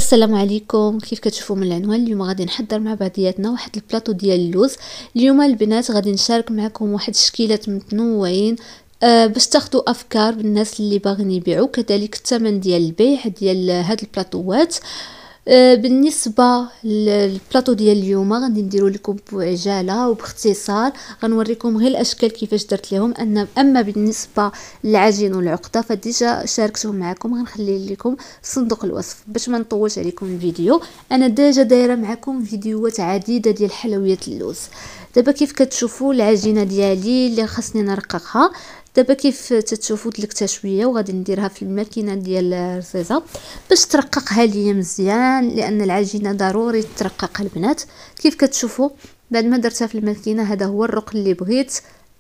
السلام عليكم. كيف كتشوفوا من العنوان اليوم غادي نحضر مع بعضياتنا واحد البلاطو ديال اللوز. اليوم البنات غادي نشارك معكم واحد الشكيلات متنوعين باش تاخذوا افكار بالناس اللي باغيين يبيعوا، كذلك الثمن ديال البيع ديال هاد البلاطوات. بالنسبه للبلاطو ديال اليوم غادي نديرو لكم بعجاله وباختصار، غنوريكم غير الاشكال كيفاش درت لهم. اما بالنسبه للعجين والعقده فديجا شاركتهم معكم، غنخلي لكم صندوق الوصف باش ما نطولش عليكم الفيديو. انا ديجا دايره معكم فيديوهات عديده ديال حلويات اللوز. دابا كيف كتشوفوا العجينه ديالي اللي خاصني نرققها، دابا كيف تتشوفوا دلكتها شويه وغادي نديرها في الماكينه ديال الرزيزه باش ترققها ليا مزيان، لان العجينه ضروري ترقق البنات. كيف كتشوفوا بعد ما درتها في الماكينه هذا هو الرق اللي بغيت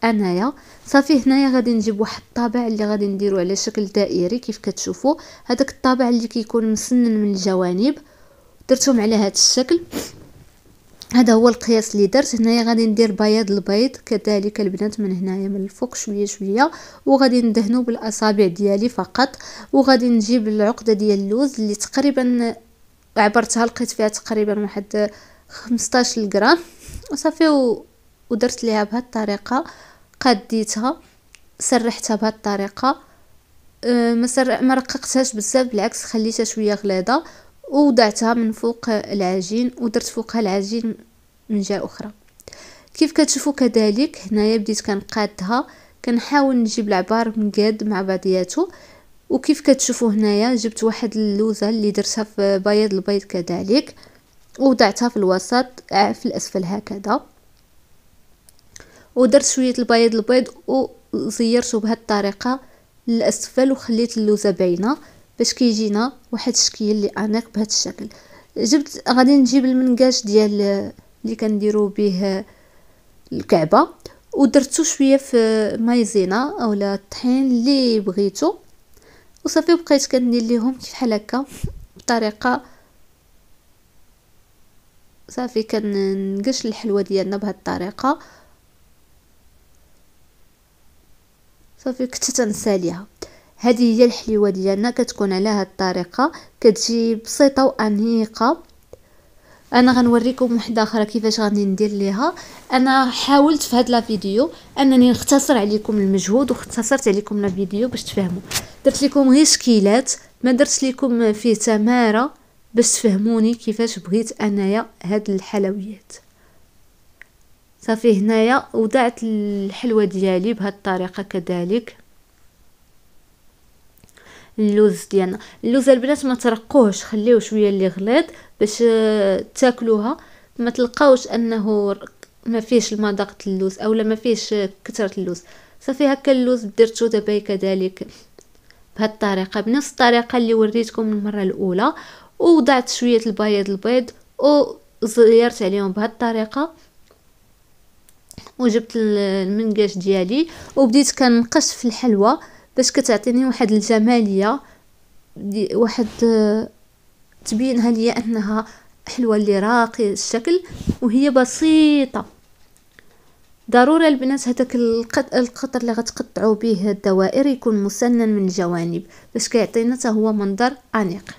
انايا. صافي هنايا غادي نجيب واحد الطابع اللي غادي نديرو على شكل دائري. كيف كتشوفوا هذاك الطابع اللي كيكون مسنن من الجوانب درتهم على هذا الشكل. هذا هو القياس اللي درت. هنايا غادي ندير بياض البيض كذلك البنات من هنايا من الفوق شويه شويه، وغادي ندهنو بالاصابع ديالي فقط. وغادي نجيب العقده ديال اللوز اللي تقريبا عبرتها، لقيت فيها تقريبا واحد 15 غرام وصافي ودرت ليها بهذه الطريقه، قديتها سرحتها بهذه الطريقه. ما رققتهاش بزاف، بالعكس خليتها شويه غليظه ووضعتها من فوق العجين ودرت فوقها العجين من جهه اخرى. كيف كتشوفوا كذلك هنايا بديت كنقادها، كنحاول نجيب العبار مقاد مع بعضياته. وكيف كتشوفوا هنايا جبت واحد اللوزه اللي درتها في بياض البيض كذلك ووضعتها في الوسط في الاسفل هكذا، ودرت شويه البياض البيض وزيرته بهذه الطريقه للاسفل وخليت اللوزه باينه باش كيجينا واحد الشكل اللي اناق بهذا الشكل. غادي نجيب المنقاش ديال اللي كنديروا به الكعبه ودرتو شويه في مايزينا اولا الطحين اللي بغيتو، وصافي بقيت كندير ليهم كيف بحال هكا بطريقه. صافي كنقش الحلوه ديالنا بهذه الطريقه. صافي كنت تنساليها. هذه هي الحلوه ديالنا كتكون على هذه الطريقه، كتجي بسيطه وانيقه. انا غنوريكم وحده اخرى كيفاش غادي ندير ليها. انا حاولت في هذا الفيديو انني نختصر عليكم المجهود واختصرت عليكم الفيديو باش تفهموا. درت لكم غير شكيلات، ما درت لكم فيه تماره باش تفهموني كيفاش بغيت انايا هاد الحلويات. صافي هنايا وضعت الحلوه ديالي بهذه الطريقه كذلك. اللوز ديالنا، اللوز البنات ما ترقوهش، خليوه شويه اللي غليظ باش تاكلوها ما تلقاوش انه ما فيش المذاق اللوز اولا ما فيش كثره اللوز. صافي هكا اللوز درتو دابا كذلك بهذه الطريقه بنفس الطريقه اللي وريتكم المره الاولى، ووضعت شويه البياض البيض وزيرت عليهم بهذه الطريقه، وجبت المنقاش ديالي وبديت كنقش في الحلوه باش كتعطيني واحد الجماليه واحد تبينها لي انها حلوه اللي راقي الشكل وهي بسيطه. ضروري البنات هذاك القطر اللي غتقطعوا به الدوائر يكون مسنن من الجوانب باش كيعطينا حتى هو منظر انيق.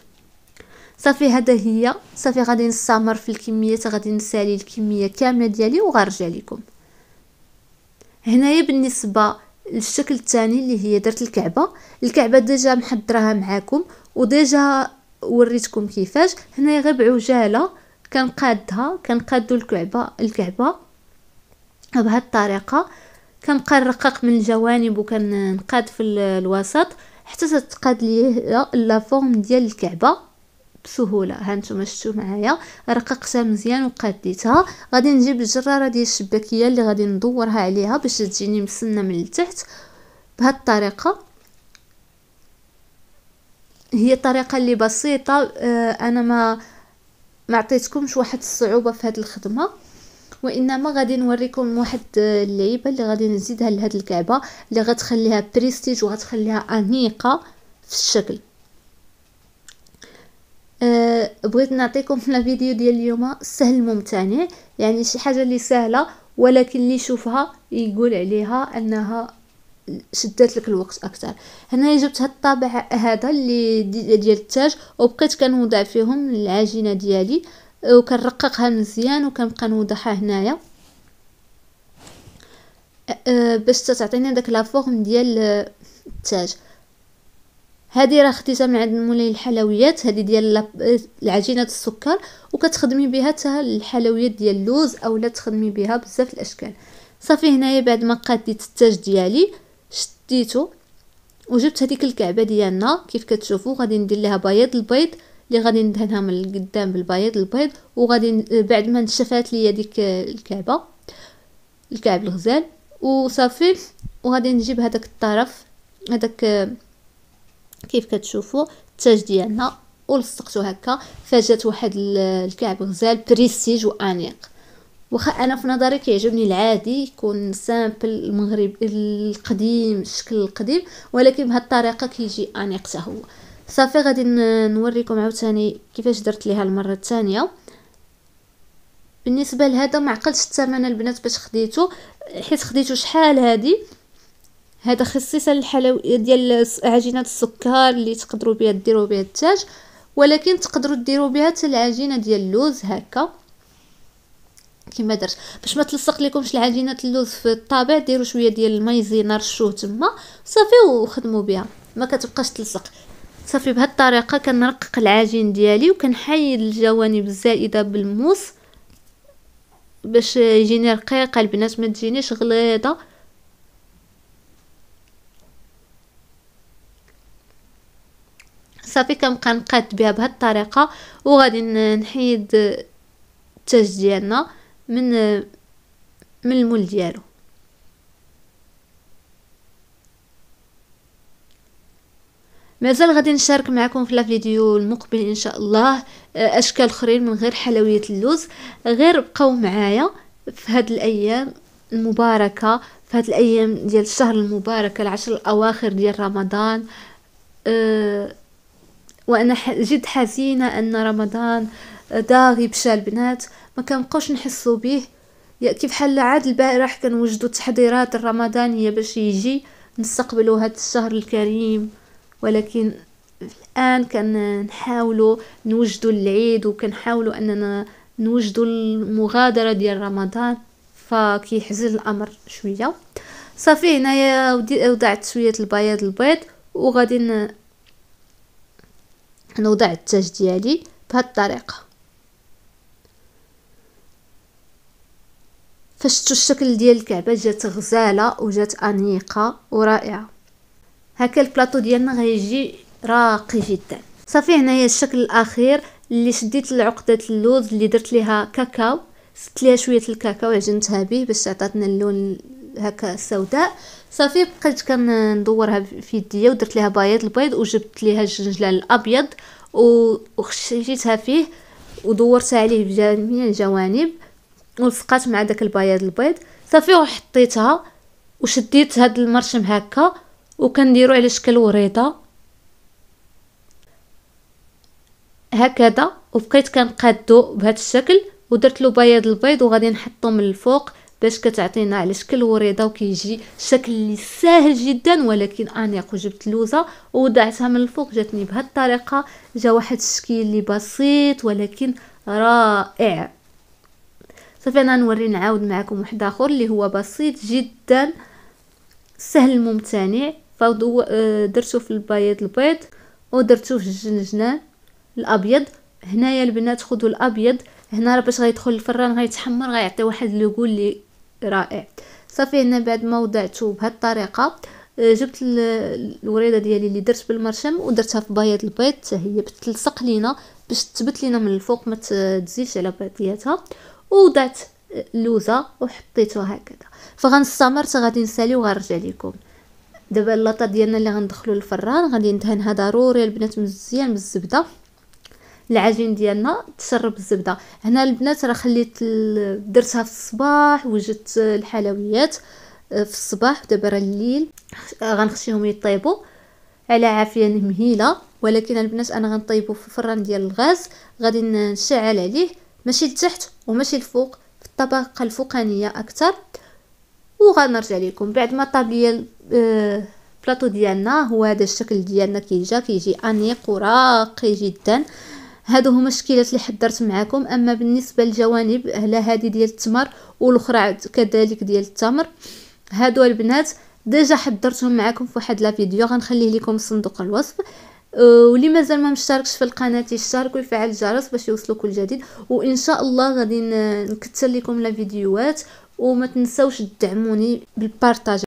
صافي هذا هي. صافي غادي نستمر في الكميات، غادي نسالي الكميه كامله ديالي وغنرجع لكم. هنايا بالنسبه الشكل الثاني اللي هي درت الكعبه ديجا محضرها معاكم وديجا وريتكم كيفاش. هنايا غير بعجاله كنقادو الكعبه بهذه الطريقه. كنبقى نرقق من الجوانب وكنقاد في الوسط حتى تتقاد لي لا فورم ديال الكعبه بسهوله. ها نتوما شفتوا معايا رققتها مزيان وقاديتها. غادي نجيب الجراره ديال الشباكيه اللي غادي ندورها عليها باش تجيني مسنه من التحت بهذه الطريقه. هي طريقه اللي بسيطه، انا ما عطيتكمش واحد الصعوبه في هذه الخدمه، وانما غادي نوريكم واحد اللعيبه اللي غادي نزيدها لهاد الكعبه اللي غتخليها بريستيج وغتخليها انيقه في الشكل. بغيت نعطيكم في الفيديو ديال اليوم سهل ممتنع، يعني شي حاجه اللي سهله ولكن اللي يشوفها يقول عليها انها شدات لك الوقت اكثر. هنايا جبت هاد الطابع هذا اللي ديال التاج، وبقيت كنوضع فيهم العجينه ديالي وكنرققها مزيان وكنبقى نوضعها هنايا باش تعطيني داك لا فورم ديال التاج. هذه راه خديتها من عند مولاي الحلويات، هذه ديال العجينه السكر، وكتخدمي بها حتى الحلويات ديال اللوز اولا تخدمي بها بزاف الاشكال. صافي هنايا بعد ما قاديت التاج ديالي شديته وجبت هذيك الكعبه ديالنا كيف كتشوفوا، غادي ندير لها بياض البيض اللي غادي ندهنها من القدام بالبياض البيض، وغادي بعد ما نشفات ليا ديك الكعبه الكعب الغزال وصافي، وغادي نجيب هذاك الطرف هذاك كيف كتشوفوا التاج ديالنا ولصقته هكا، فجات واحد الكعب غزال بريستيج وانيق. واخا انا في نظري كيعجبني العادي يكون سامبل المغرب القديم الشكل القديم، ولكن بهذه الطريقه كيجي انيق حتى هو. صافي غادي نوريكم عاوتاني كيفاش درت ليها المره الثانيه. بالنسبه لهذا ما عقلتش الثمن البنات باش خديته، حيت خديته شحال هذا خصيصا الحلويات ديال عجينه السكر اللي تقدروا بها ديروا بها التاج، ولكن تقدروا ديروا بها حتى العجينه ديال اللوز هكا كما درت. باش ما تلصق لكمش العجينه اللوز في الطابع ديروا شويه ديال المايزينا رشوه تما صافي وخدموا بها ما كتبقاش تلصق. صافي بهذه الطريقه كنرقق العجين ديالي وكنحيد الجوانب الزائده بالموس باش يجيني رقيقه البنات ما تجينيش غليظه. صافي كنبقى نقاد بها بهذه الطريقه وغادي نحيد التاج ديالنا من المول ديالو. مازال غادي نشارك معكم في الفيديو المقبل ان شاء الله اشكال اخرين من غير حلويات اللوز. غير بقاو معايا في هاد الايام المباركه، في هاد الايام ديال الشهر المبارك العشر الاواخر ديال رمضان. وانا جد حزينه ان رمضان داغي مشى البنات، ما كنبقاوش نحسوا به. كيف حال عاد البارح كنوجدوا التحضيرات الرمضانيه باش يجي نستقبلوا هذا الشهر الكريم، ولكن الان كنحاولوا نوجدوا العيد وكنحاولوا اننا نوجدوا المغادره ديال رمضان، فكيحزن الامر شويه. صافي هنايا وضعت شويه البياض البيض وغادي نوضع التاج ديالي بهذه الطريقه. فشتوا الشكل ديال الكعبه جات غزاله وجات انيقه ورائعه. هكا البلاطو ديالنا غيجي راقي جدا. صافي هنايا الشكل الاخير اللي شديت العقده اللوز اللي درت ليها كاكاو، زدت ليها شويه الكاكاو عجنتها به باش تعطاتنا اللون هكا سوداء. صافي بقيت كندورها في يديا ودرت ليها بياض البيض وجبت ليها الجنجلان الابيض وخشيتها فيه ودورتها عليه بجميع الجوانب ولصقات مع داك البياض البيض. صافي وحطيتها وشديت هاد المرشم هكا وكنديرو على شكل وريضه هكذا، وبقيت كنقادو بهذا الشكل ودرت له بياض البيض وغادي نحطو من الفوق باش كتعطينا على شكل وريضه وكيجي شكل اللي ساهل جدا ولكن انيق. وجبت لوزه ووضعتها من الفوق جاتني بهذه الطريقه، جا واحد الشكل اللي بسيط ولكن رائع. صافي انا نوري نعاود معكم واحد اخر اللي هو بسيط جدا سهل ممتنع. درتو في البياض البيض ودرتو في الجنجنان الابيض. هنايا البنات خذوا الابيض هنا راه باش غيدخل الفران غيتحمر غيعطي واحد لوغو اللي رائع. صافي هنا بعد ما وضعته بهذه الطريقه جبت الوريده ديالي اللي درت بالمرشم ودرتها في بياض البيض حتى هي باش تلصق لينا باش تثبت لينا من الفوق ما تزيدش على بعضياتها. ووضعت اللوزه وحطيتها هكذا. فغنستمر حتى غادي نسالي وغنرجع لكم. دابا اللاطه ديالنا اللي غندخلو للفران غادي ندهنها ضروري البنات مزيان بالزبده. العجين ديالنا تشرب الزبده. هنا البنات راه خليت درتها في الصباح وجدت الحلويات في الصباح، دابا راه الليل غنخشيهم يطيبوا على عافيه مهيله. ولكن البنات انا غنطيبوا في الفران ديال الغاز، غادي نشعل عليه ماشي لتحت وماشي الفوق، في الطبقه الفوقانيه اكثر، وغنرجع لكم بعد ما طاب ليا البلاطو ديالنا هو هذا الشكل ديالنا، كيجي انيق وراقي جدا. هادو هما الشكيلات اللي حضرت معكم. اما بالنسبه للجوانب هلا هذه ديال التمر والاخرى كذلك ديال التمر، هادو البنات ديجا حضرتهم معكم في واحد لا فيديو غنخليه لكم في صندوق الوصف. واللي مازال ما مشتركش في القناه يشترك ويفعل الجرس باش يوصلوا كل جديد. وان شاء الله غادي نكثر لكم لا فيديوهات، وما تنسوش تدعموني بالبارطاج.